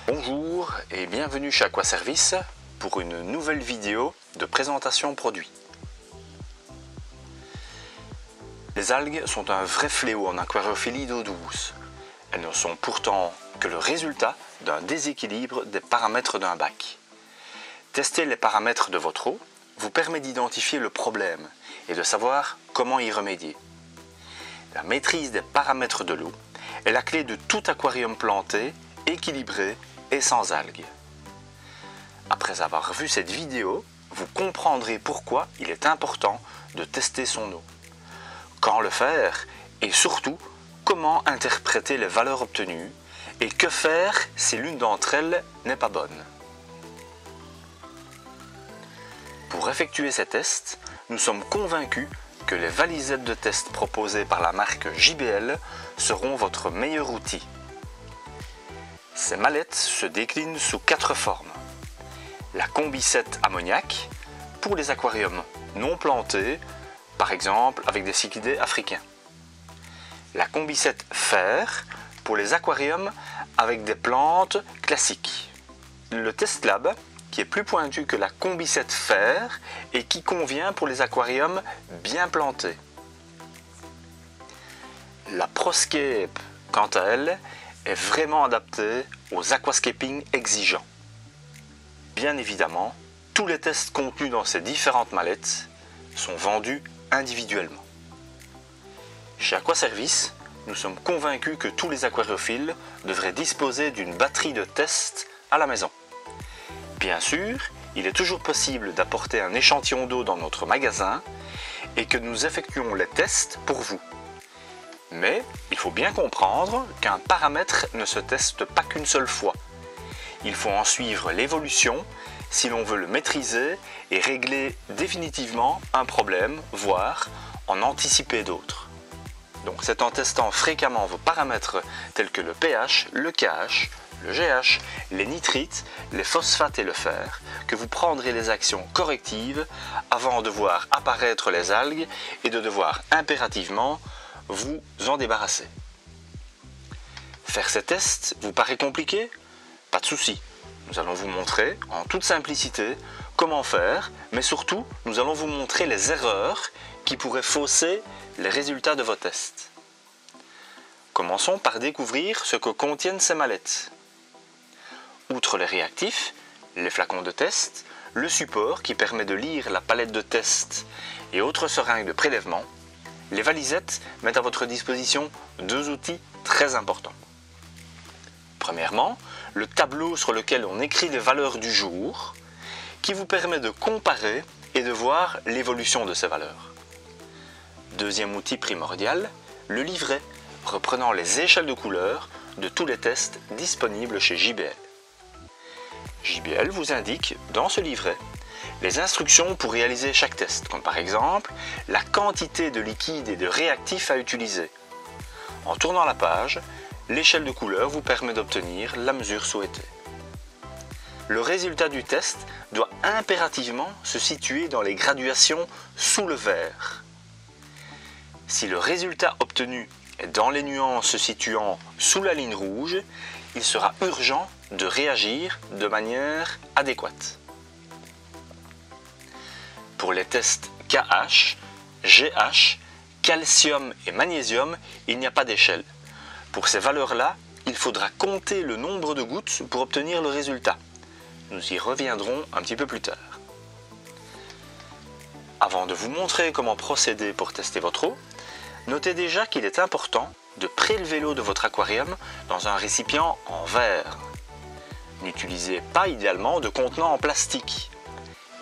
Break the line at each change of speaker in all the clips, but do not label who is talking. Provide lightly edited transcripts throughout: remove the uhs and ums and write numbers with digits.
Bonjour et bienvenue chez Aquaservice pour une nouvelle vidéo de présentation produit. Les algues sont un vrai fléau en aquariophilie d'eau douce. Elles ne sont pourtant que le résultat d'un déséquilibre des paramètres d'un bac. Tester les paramètres de votre eau vous permet d'identifier le problème et de savoir comment y remédier. La maîtrise des paramètres de l'eau est la clé de tout aquarium planté, équilibré et sans algues. Après avoir vu cette vidéo, vous comprendrez pourquoi il est important de tester son eau, quand le faire et surtout comment interpréter les valeurs obtenues et que faire si l'une d'entre elles n'est pas bonne. Pour effectuer ces tests, nous sommes convaincus que les valisettes de test proposées par la marque JBL seront votre meilleur outil. Ces mallettes se déclinent sous 4 formes. La combicette ammoniaque pour les aquariums non plantés, par exemple avec des cyclidés africains. La combicette fer pour les aquariums avec des plantes classiques. Le Test Lab qui est plus pointu que la combicette fer et qui convient pour les aquariums bien plantés. La Proscape, quant à elle, est vraiment adaptée aux aquascaping exigeants. Bien évidemment, tous les tests contenus dans ces différentes mallettes sont vendus individuellement. Chez Aquaservice, nous sommes convaincus que tous les aquariophiles devraient disposer d'une batterie de tests à la maison. Bien sûr, il est toujours possible d'apporter un échantillon d'eau dans notre magasin et que nous effectuons les tests pour vous. Mais il faut bien comprendre qu'un paramètre ne se teste pas qu'une seule fois. Il faut en suivre l'évolution si l'on veut le maîtriser et régler définitivement un problème, voire en anticiper d'autres. Donc c'est en testant fréquemment vos paramètres tels que le pH, le KH, le GH, les nitrites, les phosphates et le fer, que vous prendrez les actions correctives avant de voir apparaître les algues et de devoir impérativement vous en débarrasser. Faire ces tests vous paraît compliqué? Pas de souci. Nous allons vous montrer en toute simplicité comment faire, mais surtout nous allons vous montrer les erreurs qui pourraient fausser les résultats de vos tests. Commençons par découvrir ce que contiennent ces mallettes. Outre les réactifs, les flacons de test, le support qui permet de lire la palette de test et autres seringues de prélèvement, les valisettes mettent à votre disposition 2 outils très importants. Premièrement, le tableau sur lequel on écrit les valeurs du jour, qui vous permet de comparer et de voir l'évolution de ces valeurs. Deuxième outil primordial, le livret, reprenant les échelles de couleurs de tous les tests disponibles chez JBL. JBL vous indique dans ce livret les instructions pour réaliser chaque test, comme par exemple la quantité de liquide et de réactifs à utiliser. En tournant la page, l'échelle de couleur vous permet d'obtenir la mesure souhaitée. Le résultat du test doit impérativement se situer dans les graduations sous le vert. Si le résultat obtenu est dans les nuances se situant sous la ligne rouge, il sera urgent de réagir de manière adéquate. Pour les tests KH, GH, calcium et magnésium, il n'y a pas d'échelle. Pour ces valeurs-là, il faudra compter le nombre de gouttes pour obtenir le résultat. Nous y reviendrons un petit peu plus tard. Avant de vous montrer comment procéder pour tester votre eau, notez déjà qu'il est important de prélever l'eau de votre aquarium dans un récipient en verre. N'utilisez pas idéalement de contenant en plastique.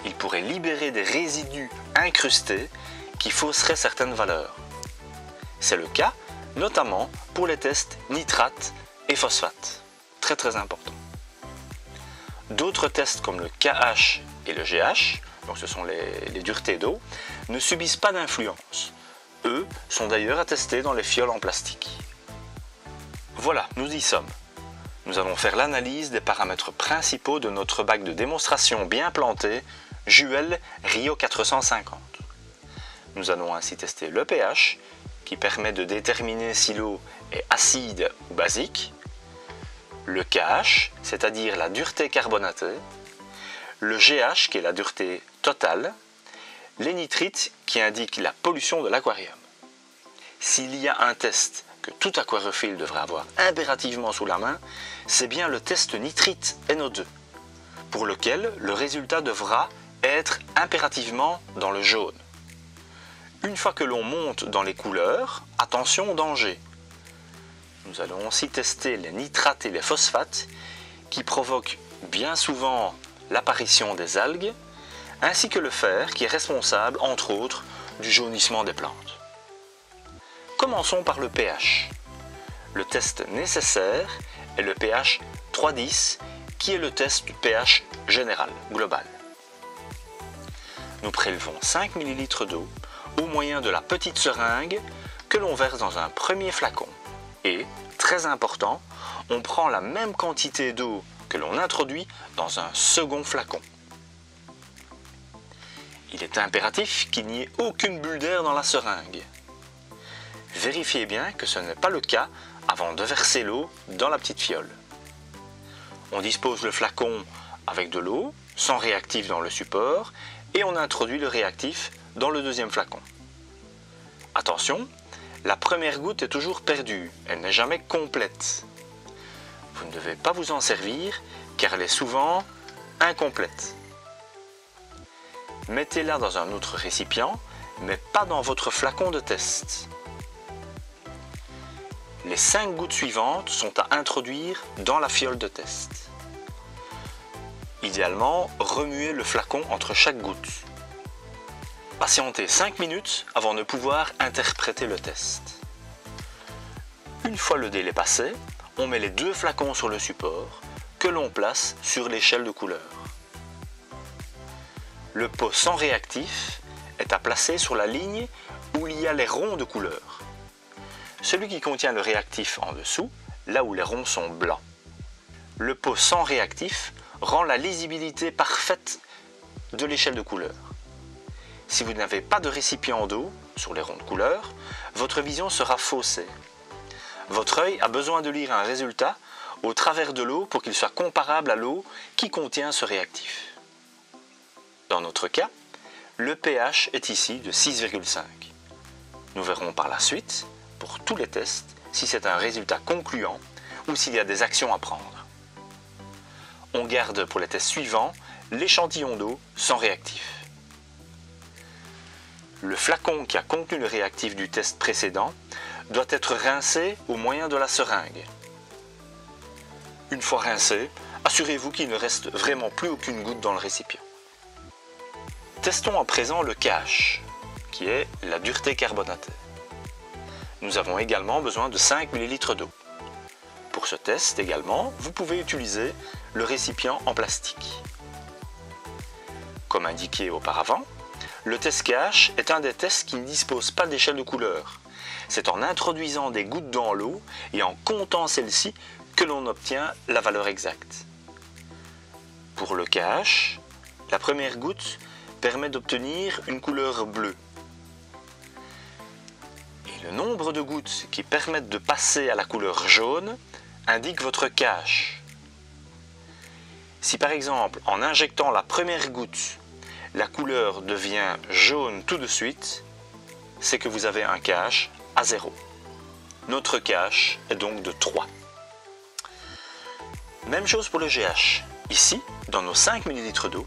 Il pourrait libérer des résidus incrustés qui fausseraient certaines valeurs. C'est le cas notamment pour les tests nitrates et phosphates. Très important. D'autres tests comme le KH et le GH, donc ce sont les duretés d'eau, ne subissent pas d'influence. Eux sont d'ailleurs attestés dans les fioles en plastique. Voilà, nous y sommes. Nous allons faire l'analyse des paramètres principaux de notre bac de démonstration bien planté Juel Rio 450. Nous allons ainsi tester le pH, qui permet de déterminer si l'eau est acide ou basique, le KH, c'est-à-dire la dureté carbonatée, le GH qui est la dureté totale, les nitrites qui indiquent la pollution de l'aquarium. S'il y a un test que tout aquariophile devrait avoir impérativement sous la main, c'est bien le test nitrite NO2, pour lequel le résultat devra être impérativement dans le jaune. Une fois que l'on monte dans les couleurs, attention au danger. Nous allons aussi tester les nitrates et les phosphates qui provoquent bien souvent l'apparition des algues, ainsi que le fer qui est responsable, entre autres, du jaunissement des plantes. Commençons par le pH. Le test nécessaire est le pH 3,10 qui est le test du pH général, global. Nous prélevons 5 ml d'eau au moyen de la petite seringue que l'on verse dans un premier flacon. Et, très important, on prend la même quantité d'eau que l'on introduit dans un second flacon. Il est impératif qu'il n'y ait aucune bulle d'air dans la seringue. Vérifiez bien que ce n'est pas le cas avant de verser l'eau dans la petite fiole. On dispose le flacon avec de l'eau, sans réactif dans le support, et on introduit le réactif dans le deuxième flacon. Attention, la première goutte est toujours perdue, elle n'est jamais complète. Vous ne devez pas vous en servir car elle est souvent incomplète. Mettez-la dans un autre récipient, mais pas dans votre flacon de test. Les 5 gouttes suivantes sont à introduire dans la fiole de test. Idéalement, remuez le flacon entre chaque goutte. Patientez 5 minutes avant de pouvoir interpréter le test. Une fois le délai passé, on met les 2 flacons sur le support que l'on place sur l'échelle de couleur. Le pot sans réactif est à placer sur la ligne où il y a les ronds de couleur. Celui qui contient le réactif en dessous, là où les ronds sont blancs. Le pot sans réactif rend la lisibilité parfaite de l'échelle de couleur. Si vous n'avez pas de récipient d'eau sur les ronds de couleur, votre vision sera faussée. Votre œil a besoin de lire un résultat au travers de l'eau pour qu'il soit comparable à l'eau qui contient ce réactif. Dans notre cas, le pH est ici de 6,5. Nous verrons par la suite, pour tous les tests, si c'est un résultat concluant ou s'il y a des actions à prendre. On garde pour les tests suivants l'échantillon d'eau sans réactif. Le flacon qui a contenu le réactif du test précédent doit être rincé au moyen de la seringue. Une fois rincé, assurez-vous qu'il ne reste vraiment plus aucune goutte dans le récipient. Testons à présent le KH, qui est la dureté carbonatée. Nous avons également besoin de 5 ml d'eau. Pour ce test également, vous pouvez utiliser le récipient en plastique. Comme indiqué auparavant, le test KH est un des tests qui ne dispose pas d'échelle de couleur. C'est en introduisant des gouttes dans l'eau et en comptant celles-ci que l'on obtient la valeur exacte. Pour le KH, la première goutte permet d'obtenir une couleur bleue. Et le nombre de gouttes qui permettent de passer à la couleur jaune indique votre KH. Si par exemple, en injectant la première goutte, la couleur devient jaune tout de suite, c'est que vous avez un KH à 0. Notre KH est donc de 3. Même chose pour le GH. Ici, dans nos 5 ml d'eau,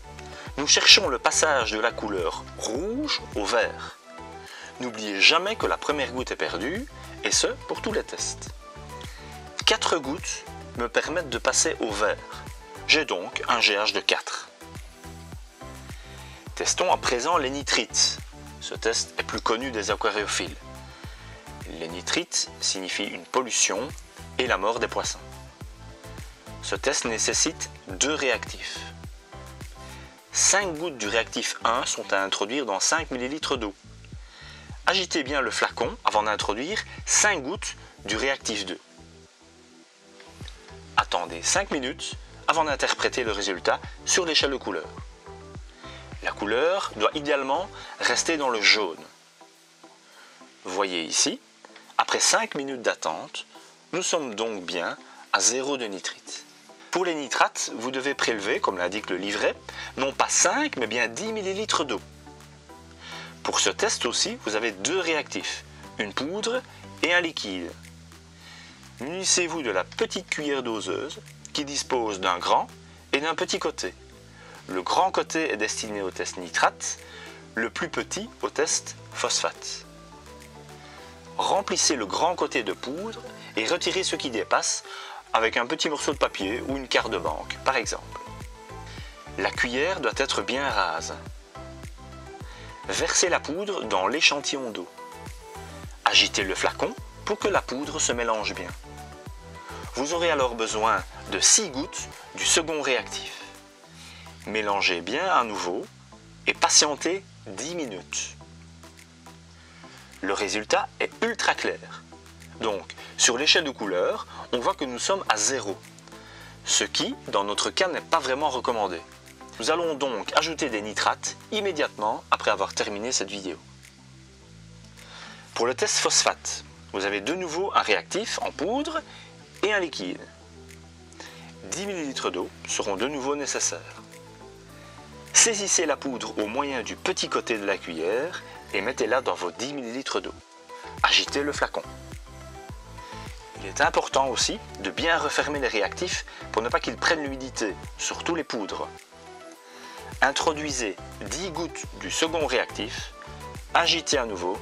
nous cherchons le passage de la couleur rouge au vert. N'oubliez jamais que la première goutte est perdue, et ce, pour tous les tests. 4 gouttes me permettent de passer au vert. J'ai donc un GH de 4. Testons à présent les nitrites. Ce test est plus connu des aquariophiles. Les nitrites signifient une pollution et la mort des poissons. Ce test nécessite 2 réactifs. 5 gouttes du réactif 1 sont à introduire dans 5 ml d'eau. Agitez bien le flacon avant d'introduire 5 gouttes du réactif 2. Attendez 5 minutes avant d'interpréter le résultat sur l'échelle de couleur. La couleur doit idéalement rester dans le jaune. Voyez ici, après 5 minutes d'attente, nous sommes donc bien à 0 de nitrite. Pour les nitrates, vous devez prélever, comme l'indique le livret, non pas 5 mais bien 10 ml d'eau. Pour ce test aussi, vous avez deux réactifs, une poudre et un liquide. Munissez-vous de la petite cuillère doseuse qui dispose d'un grand et d'un petit côté. Le grand côté est destiné au test nitrate, le plus petit au test phosphate. Remplissez le grand côté de poudre et retirez ce qui dépasse avec un petit morceau de papier ou une carte de banque, par exemple. La cuillère doit être bien rase. Versez la poudre dans l'échantillon d'eau. Agitez le flacon pour que la poudre se mélange bien. Vous aurez alors besoin de 6 gouttes du second réactif. Mélangez bien à nouveau et patientez 10 minutes. Le résultat est ultra clair. Donc, sur l'échelle de couleur, on voit que nous sommes à 0, ce qui, dans notre cas, n'est pas vraiment recommandé. Nous allons donc ajouter des nitrates immédiatement après avoir terminé cette vidéo. Pour le test phosphate, vous avez de nouveau un réactif en poudre et un liquide. 10 ml d'eau seront de nouveau nécessaires. Saisissez la poudre au moyen du petit côté de la cuillère et mettez-la dans vos 10 ml d'eau. Agitez le flacon. Il est important aussi de bien refermer les réactifs pour ne pas qu'ils prennent l'humidité, surtout les poudres. Introduisez 10 gouttes du second réactif, agitez à nouveau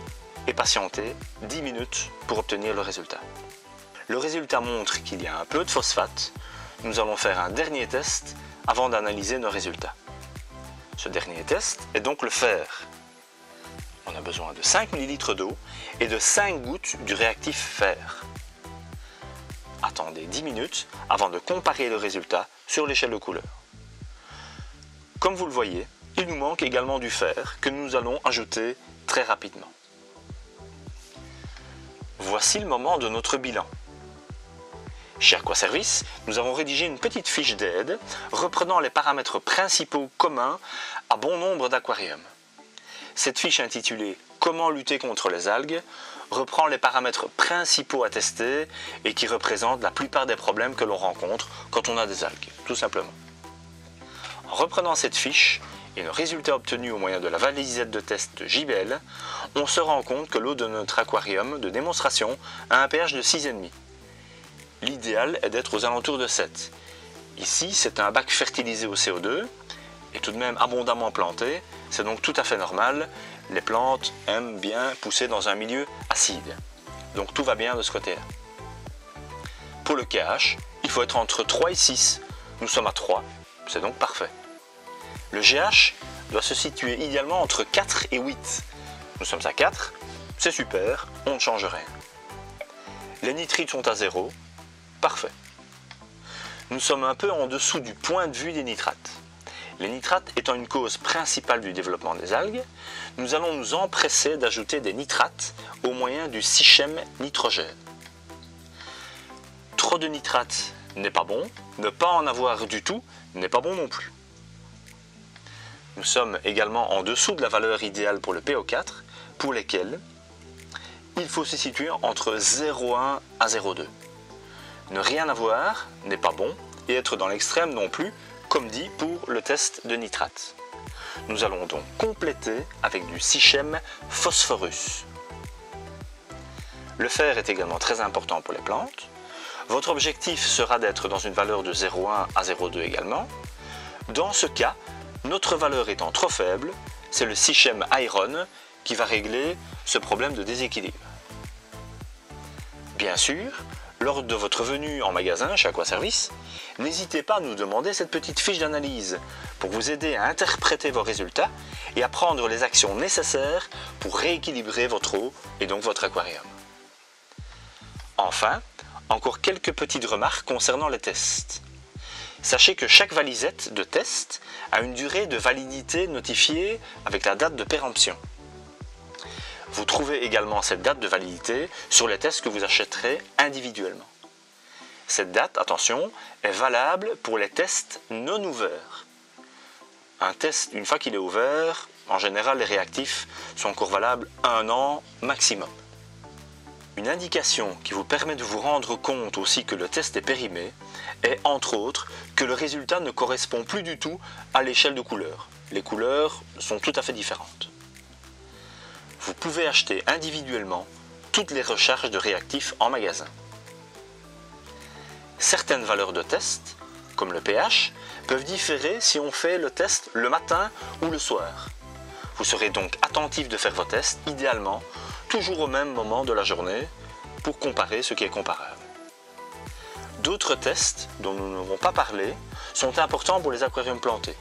et patientez 10 minutes pour obtenir le résultat. Le résultat montre qu'il y a un peu de phosphate. Nous allons faire un dernier test avant d'analyser nos résultats. Ce dernier test est donc le fer. On a besoin de 5 ml d'eau et de 5 gouttes du réactif fer. Attendez 10 minutes avant de comparer le résultat sur l'échelle de couleur. Comme vous le voyez, il nous manque également du fer que nous allons ajouter très rapidement. Voici le moment de notre bilan. Chez Aquaservice, nous avons rédigé une petite fiche d'aide reprenant les paramètres principaux communs à bon nombre d'aquariums. Cette fiche intitulée « Comment lutter contre les algues » reprend les paramètres principaux à tester et qui représentent la plupart des problèmes que l'on rencontre quand on a des algues, tout simplement. En reprenant cette fiche et nos résultats obtenus au moyen de la valise de test de JBL, on se rend compte que l'eau de notre aquarium de démonstration a un pH de 6,5. L'idéal est d'être aux alentours de 7. Ici, c'est un bac fertilisé au CO2 et tout de même abondamment planté, c'est donc tout à fait normal. Les plantes aiment bien pousser dans un milieu acide. Donc tout va bien de ce côté-là. Pour le KH, il faut être entre 3 et 6. Nous sommes à 3, c'est donc parfait. Le GH doit se situer idéalement entre 4 et 8. Nous sommes à 4, c'est super, on ne change rien. Les nitrites sont à 0, parfait. Nous sommes un peu en dessous du point de vue des nitrates. Les nitrates étant une cause principale du développement des algues, nous allons nous empresser d'ajouter des nitrates au moyen du Sichem nitrogène. Trop de nitrates n'est pas bon, ne pas en avoir du tout n'est pas bon non plus. Nous sommes également en dessous de la valeur idéale pour le PO4, pour lesquels il faut se situer entre 0,1 à 0,2. Ne rien avoir n'est pas bon et être dans l'extrême non plus, comme dit pour le test de nitrate. Nous allons donc compléter avec du Sichem phosphorus. Le fer est également très important pour les plantes. Votre objectif sera d'être dans une valeur de 0,1 à 0,2 également. Dans ce cas, notre valeur étant trop faible, c'est le Sichem iron qui va régler ce problème de déséquilibre. Bien sûr, lors de votre venue en magasin chez Aquaservice, n'hésitez pas à nous demander cette petite fiche d'analyse pour vous aider à interpréter vos résultats et à prendre les actions nécessaires pour rééquilibrer votre eau et donc votre aquarium. Enfin, encore quelques petites remarques concernant les tests. Sachez que chaque valisette de test a une durée de validité notifiée avec la date de péremption. Vous trouvez également cette date de validité sur les tests que vous achèterez individuellement. Cette date, attention, est valable pour les tests non ouverts. Un test, une fois qu'il est ouvert, en général les réactifs sont encore valables 1 an maximum. Une indication qui vous permet de vous rendre compte aussi que le test est périmé est entre autres que le résultat ne correspond plus du tout à l'échelle de couleurs. Les couleurs sont tout à fait différentes. Vous pouvez acheter individuellement toutes les recharges de réactifs en magasin. Certaines valeurs de test, comme le pH, peuvent différer si on fait le test le matin ou le soir. Vous serez donc attentif de faire vos tests, idéalement, toujours au même moment de la journée, pour comparer ce qui est comparable. D'autres tests, dont nous n'avons pas parlé, sont importants pour les aquariums plantés.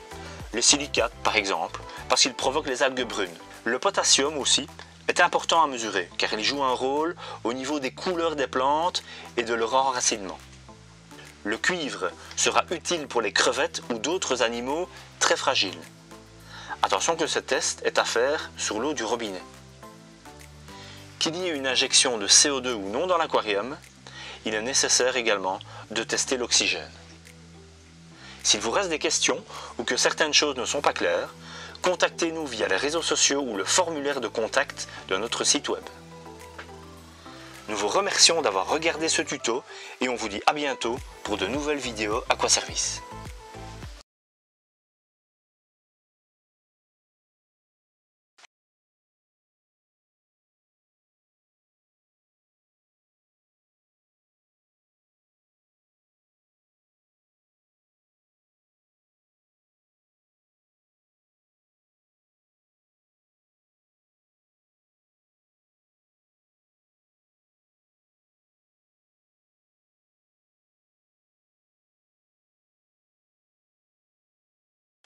Les silicates, par exemple, parce qu'ils provoquent les algues brunes. Le potassium aussi est important à mesurer, car il joue un rôle au niveau des couleurs des plantes et de leur enracinement. Le cuivre sera utile pour les crevettes ou d'autres animaux très fragiles. Attention que ce test est à faire sur l'eau du robinet. Qu'il y ait une injection de CO2 ou non dans l'aquarium, il est nécessaire également de tester l'oxygène. S'il vous reste des questions ou que certaines choses ne sont pas claires, contactez-nous via les réseaux sociaux ou le formulaire de contact de notre site web. Nous vous remercions d'avoir regardé ce tuto et on vous dit à bientôt pour de nouvelles vidéos Aquaservice.